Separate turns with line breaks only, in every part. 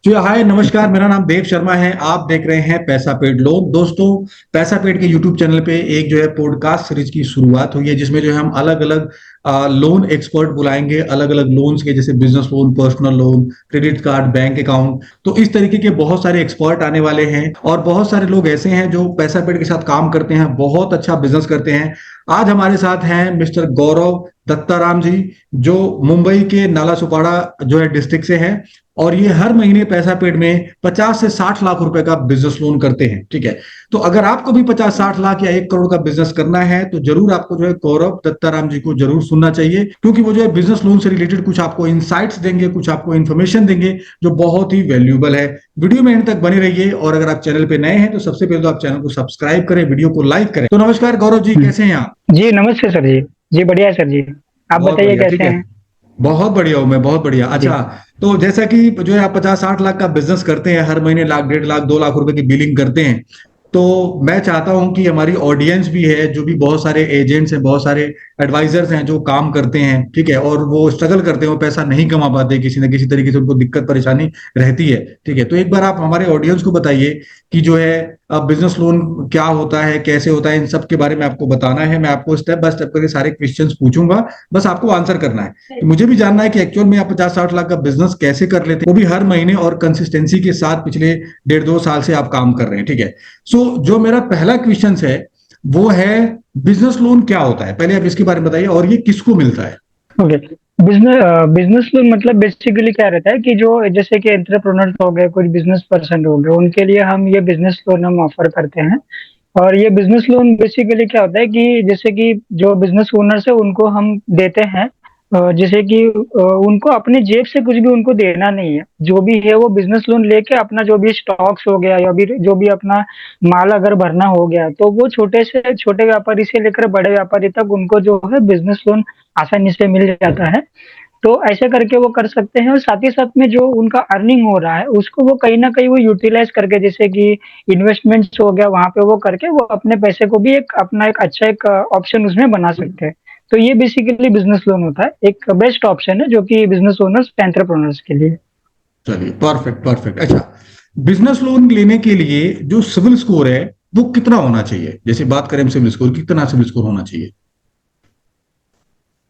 जी हाय नमस्कार। मेरा नाम देव शर्मा है। आप देख रहे हैं पैसा पेड लोन। दोस्तों, पैसा पेड के यूट्यूब चैनल पे एक जो है पॉडकास्ट सीरीज की शुरुआत हुई है, जिसमें जो है हम अलग अलग लोन एक्सपर्ट बुलाएंगे, अलग अलग लोन्स के, जैसे business loan, personal loan, credit card, bank account. तो इस तरीके के बहुत सारे एक्सपर्ट आने वाले हैं और बहुत सारे लोग ऐसे हैं जो पैसा पेड के साथ काम करते हैं, बहुत अच्छा बिजनेस करते हैं। आज हमारे साथ हैं मिस्टर गौरव दत्ताराम जी, जो मुंबई के नाला सुपाड़ा जो है डिस्ट्रिक्ट से हैं। और ये हर महीने पैसा पेड में 50 से 60 लाख रुपए का बिजनेस लोन करते हैं। ठीक है, तो अगर आपको भी 50-60 लाख या 1 करोड़ का बिजनेस करना है तो जरूर आपको जो है गौरव दत्ताराम जी को जरूर सुनना चाहिए, क्योंकि वो जो है बिजनेस लोन से रिलेटेड कुछ आपको इनसाइट्स देंगे, कुछ आपको इन्फॉर्मेशन देंगे जो बहुत ही वैल्यूएबल है। वीडियो में एंड तक बने रहिए, और अगर आप चैनल पे नए हैं तो सबसे पहले तो आप चैनल को सब्सक्राइब करें, वीडियो को लाइक करें। तो नमस्कार गौरव जी, कैसे हैं आप?
जी, नमस्ते सर जी। जी, बढ़िया है सर जी। आप
बहुत
बताइए
बढ़िया। ठीक
कैसे
है,
हैं?
बहुत बढ़िया हूँ मैं, बहुत बढ़िया।
जी।
अच्छा, तो जैसा कि जो है आप 50-60 लाख का बिजनेस करते हैं, हर महीने लाख, 1.5 लाख, 2 लाख रुपए की बिलिंग करते हैं। तो मैं चाहता हूं कि हमारी ऑडियंस भी है, जो भी बहुत सारे एजेंट्स हैं, बहुत सारे एडवाइजर्स हैं जो काम करते हैं, ठीक है, और वो स्ट्रगल करते हैं, वो पैसा नहीं कमा पाते, किसी ना किसी तरीके से उनको दिक्कत परेशानी रहती है। ठीक है, तो एक बार आप हमारे ऑडियंस को बताइए कि जो है बिजनेस लोन क्या होता है, कैसे होता है, इन सब के बारे में आपको बताना है। मैं आपको स्टेप बाय स्टेप करके सारे क्वेश्चंस पूछूंगा, बस आपको आंसर करना है। तो मुझे भी जानना है कि एक्चुअल में आप 50-60 लाख का बिजनेस कैसे कर लेते हैं, वो भी हर महीने और कंसिस्टेंसी के साथ पिछले 1.5-2 साल से आप काम कर रहे हैं। ठीक है, सो जो मेरा पहला क्वेश्चन है वो है, बिजनेस लोन क्या होता है? पहले आप इसके बारे में बताइए, और ये किसको मिलता है?
ओके। बिज़नेस लोन मतलब बेसिकली क्या रहता है कि जो जैसे कि एंटरप्रेन्योर्स हो गए, कुछ बिज़नेस पर्सन हो गए, उनके लिए हम ये बिज़नेस लोन हम ऑफ़र करते हैं। और ये बिज़नेस लोन बेसिकली क्या होता है कि जैसे कि जो बिज़नेस ओनर्स है उनको हम देते हैं, जैसे कि उनको अपनी जेब से कुछ भी उनको देना नहीं है। जो भी है वो बिज़नेस लोन लेके अपना जो भी स्टॉक्स हो गया या भी जो भी अपना माल अगर भरना हो गया, तो वो छोटे से छोटे व्यापारी से लेकर बड़े व्यापारी तक उनको जो है बिज़नेस लोन आसानी से मिल जाता है। तो ऐसे करके वो कर सकते हैं, और साथ ही साथ में जो उनका अर्निंग हो रहा है उसको वो कहीं न कहीं वो यूटिलाइज़ करके, जैसे कि इन्वेस्टमेंट्स हो गया, वहाँ पे वो करके वो अपने पैसे को भी एक अपना एक अच्छा एक ऑप्शन उसमें बना सकते हैं। तो ये बेसिकली बिज़नेस लोन होता है, एक बेस्ट ऑप्शन है जो कि बिज़नेस ओनर्स, एंटरप्रेन्योर्स के लिए।
चलिए, परफेक्ट परफेक्ट। अच्छा, बिजनेस लोन लेने के लिए जो सिविल स्कोर है वो कितना होना चाहिए? जैसे बात करें हम सिविल स्कोर, कितना सिविल स्कोर होना चाहिए?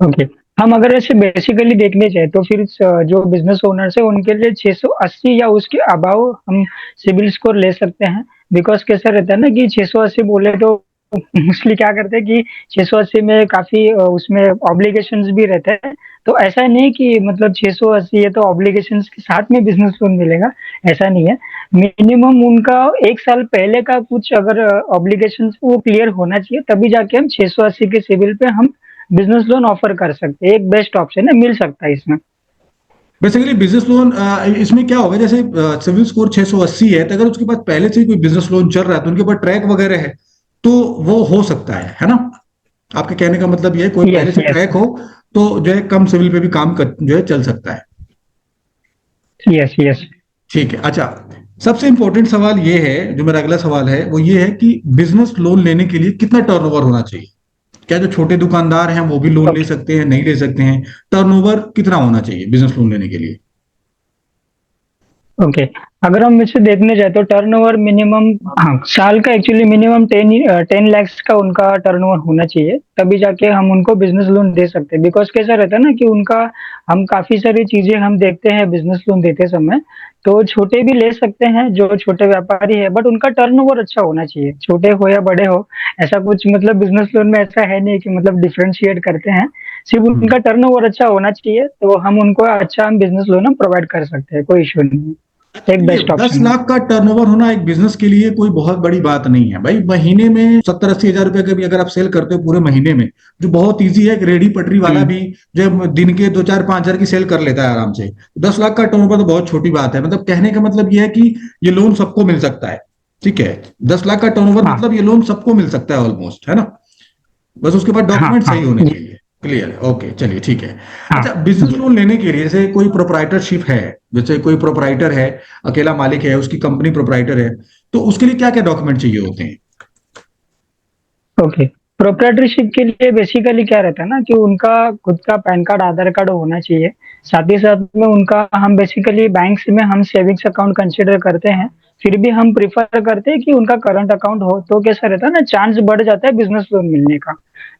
ओके। हम अगर ऐसे बेसिकली देखने जाएँ तो फिर जो बिज़नेस ओनर्स हैं उनके लिए 680 या उसके अबव हम सिबिल स्कोर ले सकते हैं। बिकॉज़ कैसा रहता है ना कि 680 बोले तो मोस्टली क्या करते हैं कि 680 में काफ़ी उसमें ऑब्लिगेशंस भी रहते हैं। तो ऐसा नहीं कि मतलब 680 है तो ऑब्लिगेशंस के साथ में बिज़नेस लोन मिलेगा, ऐसा नहीं है। मिनिमम उनका 1 साल पहले का कुछ अगर ऑब्लिगेशंस वो क्लियर होना चाहिए, तभी जाके हम 680 के सिबिल पे हम बिज़नेस लोन ऑफ़र कर सकते हैं। एक बेस्ट ऑप्शन है, मिल सकता है इसमें।
बेसिकली बिजनेस लोन इसमें क्या होगा, जैसे सिविल स्कोर 680 है, तो अगर उसके पास पहले से ही कोई बिजनेस लोन चल रहा है तो उनके पास ट्रैक वगैरह है, तो वो हो सकता है ना? आपके कहने का मतलब ये है, कोई पहले
यस,
से
यस।
ट्रैक हो तो जो है कम सिविल पे भी काम जो है चल सकता है।
Yes, yes.
ठीक है। अच्छा, सबसे इंपॉर्टेंट सवाल ये है, जो मेरा अगला सवाल है वो ये है कि बिजनेस लोन लेने के लिए कितना टर्नओवर होना चाहिए? क्या जो छोटे दुकानदार हैं वो भी लोन ले
ओके।
सकते हैं, नहीं ले सकते हैं? टर्नओवर कितना होना चाहिए बिजनेस लोन लेने के लिए?
ओके। अगर हम इसे देखने जाएँ तो टर्नओवर मिनिमम, हाँ, साल का एक्चुअली मिनिमम 10 लैक्स का उनका टर्नओवर होना चाहिए, तभी जाके हम उनको बिज़नेस लोन दे सकते हैं। बिकॉज़ कैसा रहता है ना कि उनका हम काफ़ी सारी चीज़ें हम देखते हैं बिज़नेस लोन देते समय, तो छोटे भी ले सकते हैं जो छोटे व्यापारी हैं, बट उनका टर्नओवर अच्छा होना चाहिए। छोटे हो या बड़े हो, ऐसा कुछ मतलब बिज़नेस लोन में ऐसा है नहीं कि मतलब डिफरेंशिएट करते हैं। सिर्फ़
हम्म।
उनका टर्नओवर अच्छा होना चाहिए, तो हम उनको अच्छा हम बिज़नेस लोन हम प्रोवाइड कर सकते हैं, कोई इश्यू नहीं है।
अच्छा,
एक
ये
बेस्ट
10
ऑप्शन है।
लाख का टर्नओवर होना एक बिजनेस के लिए कोई बहुत बड़ी बात नहीं है भाई। महीने में 70-80 हजार रुपए का भी अगर आप सेल करते हो पूरे महीने में, जो बहुत ईजी है, एक रेडी पटरी वाला
हुँ।
भी जो है दिन के 2-4-5 हजार की सेल कर लेता है आराम से। 10 लाख का टर्नओवर तो बहुत छोटी बात है। मतलब कहने का मतलब ये है कि ये लोन सबको मिल सकता है। ठीक है, 10 लाख का टर्नओवर
हाँ,
मतलब ये लोन सबको मिल सकता है ऑलमोस्ट, है ना? बस उसके बाद
हाँ,
डॉक्यूमेंट सही
हाँ।
होने
जी,
चाहिए। क्लियर है, ओके, चलिए ठीक है।
हाँ,
अच्छा, बिजनेस
जी।
लोन लेने के लिए जैसे कोई प्रोपराइटरशिप है, जैसे कोई प्रोपराइटर है, अकेला मालिक है, उसकी कंपनी प्रोपराइटर है, तो उसके लिए क्या क्या डॉक्यूमेंट चाहिए होते हैं?
ओके। प्रोप्राइटरशिप के लिए बेसिकली क्या रहता है ना कि उनका खुद का पैन कार्ड, आधार कार्ड होना चाहिए। साथ ही साथ में उनका हम बेसिकली बैंक्स में हम सेविंग्स अकाउंट कंसीडर करते हैं, फिर भी हम प्रेफ़र करते हैं कि उनका करंट अकाउंट हो, तो कैसा रहता है ना, चांस बढ़ जाता है बिज़नेस लोन मिलने का।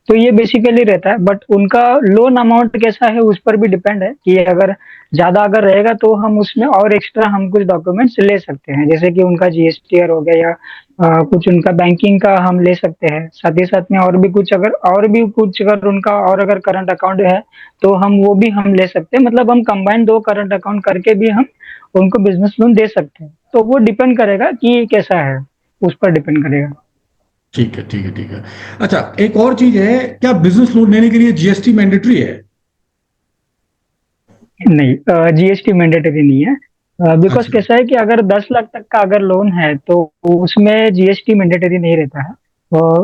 तो ये बेसिकली रहता है, बट उनका लोन अमाउंट कैसा है उस पर भी डिपेंड है कि अगर ज़्यादा अगर रहेगा तो हम उसमें और एक्स्ट्रा हम कुछ डॉक्यूमेंट्स ले सकते हैं, जैसे कि उनका जीएसटीआर हो गया या कुछ उनका बैंकिंग का हम ले सकते हैं। साथ ही साथ में और भी कुछ अगर उनका और अगर करंट अकाउंट है, तो हम वो भी हम ले सकते हैं। मतलब हम कंबाइन 2 करंट अकाउंट करके भी हम उनको बिज़नेस लोन दे सकते हैं। तो वो डिपेंड करेगा कि कैसा है, उस पर डिपेंड करेगा।
ठीक है, ठीक है, ठीक है। अच्छा, एक और चीज है, क्या बिजनेस लोन लेने के लिए जीएसटी मैंडेटरी है?
नहीं, जीएसटी मैंडेटरी नहीं है। बिकॉज़
अच्छा।
कैसा है कि अगर 10 लाख तक का अगर लोन है, तो उसमें जीएसटी मैंडेटरी नहीं रहता है।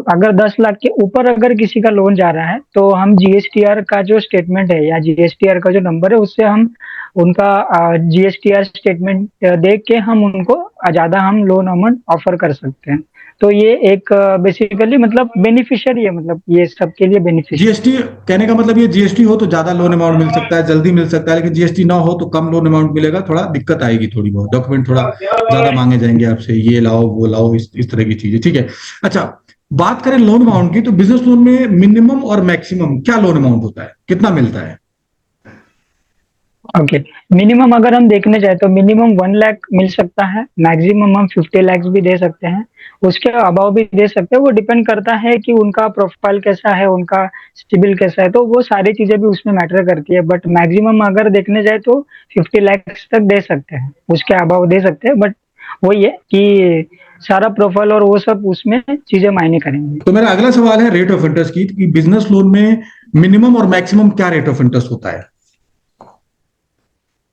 अगर 10 लाख के ऊपर अगर किसी का लोन जा रहा है, तो हम जीएसटीआर का जो स्टेटमेंट है या जीएसटीआर का जो नंबर है, उससे हम उनका जीएसटीआर स्टेटमेंट देख के हम उनको ज़्यादा हम लोन अमाउंट ऑफ़र कर सकते हैं। तो ये एक बेसिकली मतलब बेनिफिशियरी है, मतलब ये सबके लिए बेनिफिशियल है।
जीएसटी कहने का मतलब ये, जीएसटी हो तो ज्यादा लोन अमाउंट मिल सकता है, जल्दी मिल सकता है, लेकिन जीएसटी ना हो तो कम लोन अमाउंट मिलेगा, थोड़ा दिक्कत आएगी, थोड़ी बहुत डॉक्यूमेंट थोड़ा ज्यादा मांगे जाएंगे आपसे, ये लाओ वो लाओ, इस तरह की चीजें, ठीक है। अच्छा, बात करें लोन अमाउंट की, तो बिजनेस लोन में मिनिमम और मैक्सिमम क्या लोन अमाउंट होता है, कितना मिलता है?
ओके, मिनिमम अगर हम देखने जाए तो मिनिमम 1 लाख मिल सकता है, मैक्सिमम हम 50 लाख भी दे सकते हैं, उसके अबव भी दे सकते हैं। वो डिपेंड करता है कि उनका प्रोफाइल कैसा है, उनका सिबिल कैसा है, तो वो सारी चीज़ें भी उसमें मैटर करती है। बट मैक्सिमम अगर देखने जाए तो 50 लाख तक दे सकते हैं, उसके अबव दे सकते हैं, बट वही है कि सारा प्रोफाइल और वो सब उसमें चीज़ें मायने करेंगी।
तो मेरा अगला सवाल है रेट ऑफ इंटरेस्ट की, कि बिजनेस लोन में मिनिमम और मैक्सिमम क्या रेट ऑफ इंटरेस्ट होता है?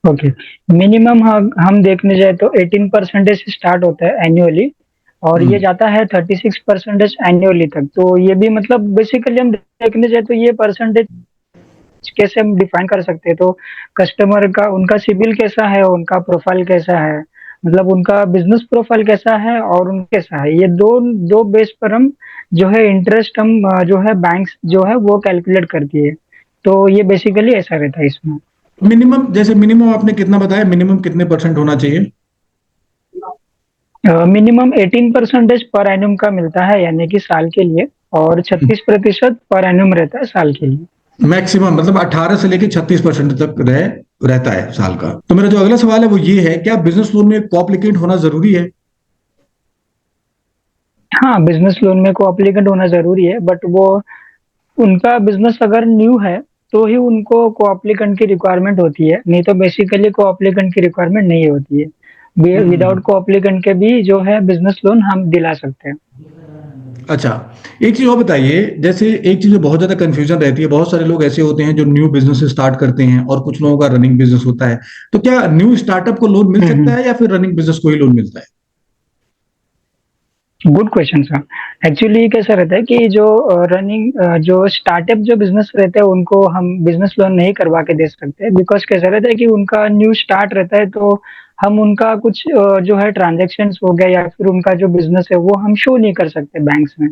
ओके, मिनिमम हम देखने जाए तो 18% से स्टार्ट होता है एनुअली, और ये
हम्म।
जाता है 36% एनुअली तक। तो ये भी मतलब बेसिकली हम देखने जाए तो ये परसेंटेज कैसे हम डिफाइन कर सकते हैं, तो कस्टमर का उनका सिबिल कैसा है, उनका प्रोफाइल कैसा है, मतलब उनका बिजनेस प्रोफाइल कैसा है और उन कैसा है, ये दो दो बेस पर हम जो है इंटरेस्ट हम जो है बैंक्स जो है वो कैलकुलेट करती है। तो ये बेसिकली ऐसा रहता है इसमें।
मिनिमम, जैसे मिनिमम आपने कितना बताया, मिनिमम कितने परसेंट होना चाहिए?
मिनिमम 18% पर एनम का मिलता है, यानी कि साल के लिए, और 36% पर एनम रहता है साल के लिए।
मैक्सिमम मतलब 18 से लेके 36% तक रहता है साल का। तो मेरा जो अगला सवाल है वो ये है, क्या बिजनेस लोन में कोएप्लिकेंट होना जरूरी है?
हाँ, बिजनेस लोन में को-एप्लीकेंट होना ज़रूरी है, बट वो उनका बिजनेस अगर न्यू है, तो ही उनको को-एप्लीकेंट की रिक्वायरमेंट होती है, नहीं तो बेसिकली को-एप्लीकेंट की रिक्वायरमेंट नहीं होती है।
हम्म।
विदाउट को-एप्लीकेंट के भी जो है बिजनेस लोन हम दिला सकते हैं।
अच्छा, एक चीज और बताइए, जैसे एक चीज में बहुत ज्यादा कंफ्यूजन रहती है, बहुत सारे लोग ऐसे होते हैं जो न्यू बिजनेस स्टार्ट करते हैं और कुछ लोगों का रनिंग बिजनेस होता है, तो क्या न्यू स्टार्टअप को लोन मिल
हुँ,
सकता
हुँ।
है या फिर रनिंग बिजनेस को ही लोन मिलता है?
Good question sir. एक्चुअली कैसा रहता है कि जो जो स्टार्टअप जो बिज़नेस रहते हैं, उनको हम बिज़नेस लोन नहीं करवा के दे सकते, बिकॉज़ कैसा रहता है कि उनका न्यू स्टार्ट रहता है, तो हम उनका कुछ जो है ट्रांज़ैक्शंस हो गया या फिर उनका जो बिज़नेस है, वो हम शो नहीं कर सकते बैंक्स में।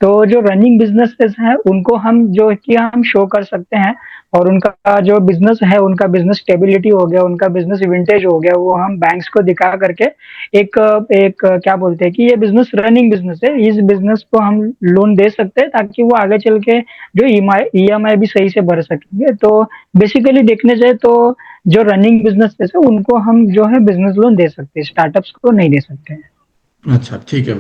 तो जो रनिंग बिज़नेसेस हैं, उनको हम जो है कि हम शो कर सकते हैं, और उनका जो बिज़नेस है, उनका बिज़नेस स्टेबिलिटी हो गया, उनका बिज़नेस विंटेज हो गया, वो हम बैंक्स को दिखा करके एक एक क्या बोलते हैं कि ये बिज़नेस रनिंग बिज़नेस है, इस बिज़नेस को हम लोन दे सकते हैं ताकि वो आगे चल के जो ईएमआई भी सही से भर सकेंगे। तो बेसिकली देखने जाए तो जो रनिंग बिज़नेसेस है, उनको हम जो है बिज़नेस लोन दे सकते हैं, स्टार्टअप्स को नहीं दे सकते हैं।
अच्छा, ठीक है,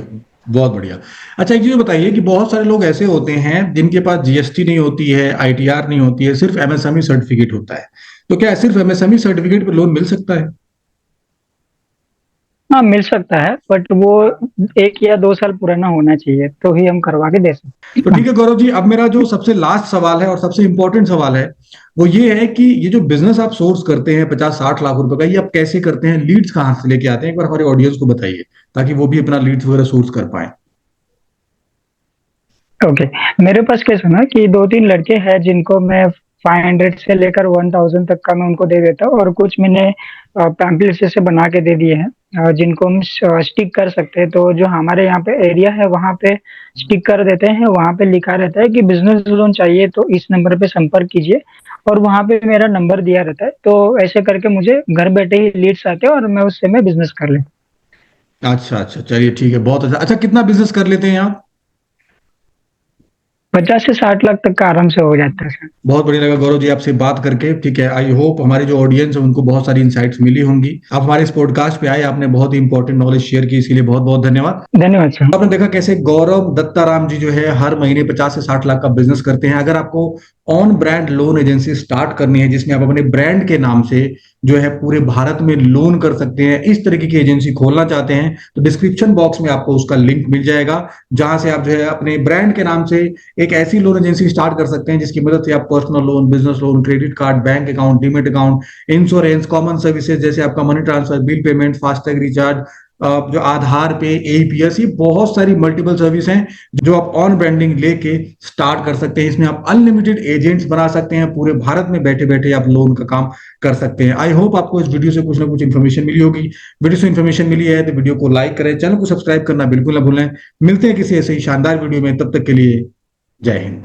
बहुत बढ़िया। अच्छा, एक चीज बताइए कि बहुत सारे लोग ऐसे होते हैं जिनके पास जीएसटी नहीं होती है, आईटीआर नहीं होती है, सिर्फ एमएसएमई सर्टिफिकेट होता है, तो क्या सिर्फ एमएसएमई सर्टिफिकेट पर लोन मिल सकता है?
हाँ, मिल सकता है, बट वो 1 या 2 साल पुराना होना चाहिए, तो ही हम करवा के दे सकते
तो
हैं।
ठीक है गौरव जी, अब मेरा जो सबसे लास्ट सवाल है और सबसे इंपॉर्टेंट सवाल है वो ये है कि ये जो बिजनेस आप सोर्स करते हैं 50-60 लाख रुपए का, ये आप कैसे करते हैं, लीड्स कहाँ से लेके आते हैं, एक बार हमारे ऑडियंस को बताइए, ताकि वो भी अपना लीड्स वगैरह सोर्स कर पाए।
ओके, मेरे पास कैसा ना कि 2-3 लड़के हैं जिनको मैं 500 से लेकर 1000 तक का मैं उनको दे देता हूँ, और कुछ मैंने पैम्पलेट्स जैसे बना के दे दिए हैं। जिनको हम स्टिक कर सकते हैं। तो जो हमारे यहाँ पे एरिया है वहाँ पे स्टिक कर देते हैं, वहाँ पे लिखा रहता है कि बिज़नेस लोन चाहिए तो इस नंबर पे संपर्क कीजिए, और वहाँ पे मेरा नंबर दिया रहता है। तो ऐसे करके मुझे घर बैठे ही लीड्स आते हैं और मैं उससे मैं बिज़नेस कर लेता हूँ।
अच्छा अच्छा, चलिए ठीक है, बहुत अच्छा। अच्छा, कितना बिजनेस कर लेते हैं आप?
50 से 60 लाख तक का आराम से हो जाता है सर।
बहुत बढ़िया लगा गौरव जी आपसे बात करके। ठीक है, आई होप हमारी जो ऑडियंस है उनको बहुत सारी इंसाइट्स मिली होंगी। आप हमारे इस पॉडकास्ट पे आए, आपने बहुत ही इंपॉर्टेंट नॉलेज शेयर की, इसीलिए बहुत बहुत धन्यवाद।
धन्यवाद सर।
आपने देखा कैसे गौरव दत्ताराम जी जो है हर महीने 50 से 60 लाख का बिजनेस करते हैं। अगर आपको on brand loan agency start करनी है जिसमें आप अपने ब्रांड के नाम से जो है पूरे भारत में लोन कर सकते हैं, इस तरीके की एजेंसी खोलना चाहते हैं, तो डिस्क्रिप्शन बॉक्स में आपको उसका लिंक मिल जाएगा, जहां से आप जो है अपने ब्रांड के नाम से एक ऐसी लोन एजेंसी स्टार्ट कर सकते हैं जिसकी मदद से आप personal loan, business loan, credit card, bank account, demat account, insurance, common services जैसे आपका money transfer, bill payment, FASTag recharge, जो आधार पे, एपीएस, ये बहुत सारी मल्टीपल सर्विस हैं जो आप ऑन ब्रांडिंग लेके स्टार्ट कर सकते हैं। इसमें आप अनलिमिटेड एजेंट्स बना सकते हैं, पूरे भारत में बैठे बैठे आप लोन का काम कर सकते हैं। आई होप आपको इस वीडियो से कुछ ना कुछ इन्फॉर्मेशन मिली होगी। वीडियो से इन्फॉर्मेशन मिली है तो वीडियो को लाइक करें, चैनल को सब्सक्राइब करना बिल्कुल ना भूलें। मिलते हैं किसी ऐसे ही शानदार वीडियो में, तब तक के लिए जय हिंद।